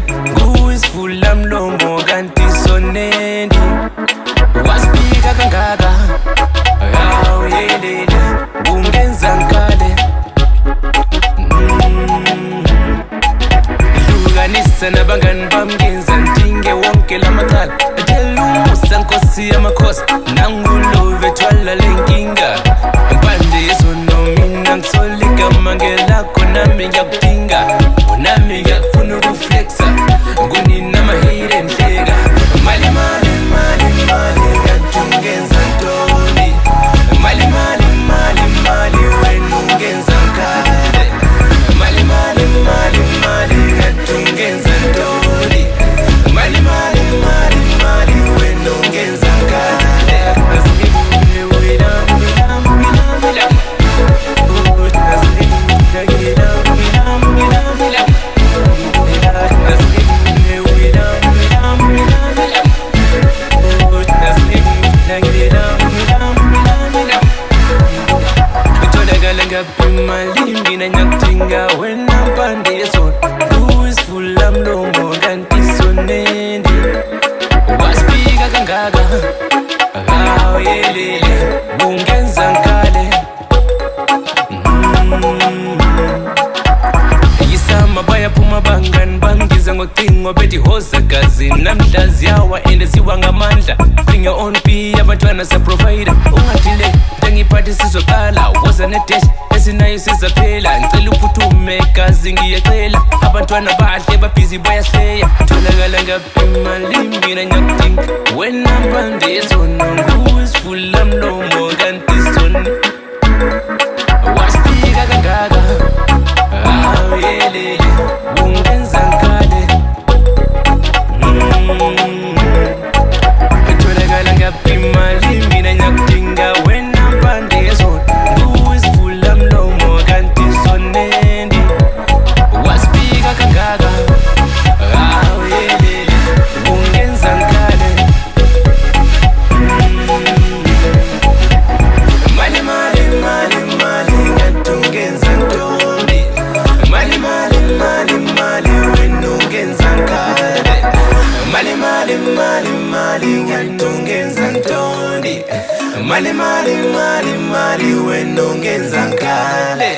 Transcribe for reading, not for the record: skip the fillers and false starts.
kuyisivula mlomo kanti sonendi wasifika kangaka awuyelele ungenza ngale hlukanisa nabangani bami ngenza ndinge wonke lamathala atshela umusa nkosi yamakhosi nangulove thwala lenkinga ngipande yesono mina ngisole igama ngelakho nami ngiyakudinga nami ngiyakufuna ukuflexa ngunina amahile enhleka mali mali mali mali kanti ungenza ntoni mali mali mali mali wena ungenza ngale mali mali mali mali kanti ungenza ntoni mali mali mali mali wena ungenza ngale Malimbi na nyakutinga wena mpande yeso kuyisivula mlomo kanti sonendi wasifika kangaka awuyelele ungenza ngale yisama bayaphuma bangani bangiza ngocingo bethi hosa gazi namhlazi yawa ende siwa ngamandla bring your own pee abantwana saprovider ungathile ngiphathi sizoqala woza nedash esinayo sizaphela ngicela uphuthume gazi ngiyacela abantwana bahle babhizi bayasleya tholakala ngaphi malimbi na nyakutinga wena mpande yesono kuyisivula mlomo kanti soni wasifika kangaka awuyelele ungenza ngale tholakala ngaphi malimbi na nyakutinga wena mpande yesono kuyisivula mlomo kanti sonendi wasifika kangaka awuyelele ungenza ngale mali mali mali mali kanti ungenza ntoni mali mali mali mali wena ungenza ngale mali mali mali mali kanti ungenza ntoni mali mali mali mali wena ungenza ngale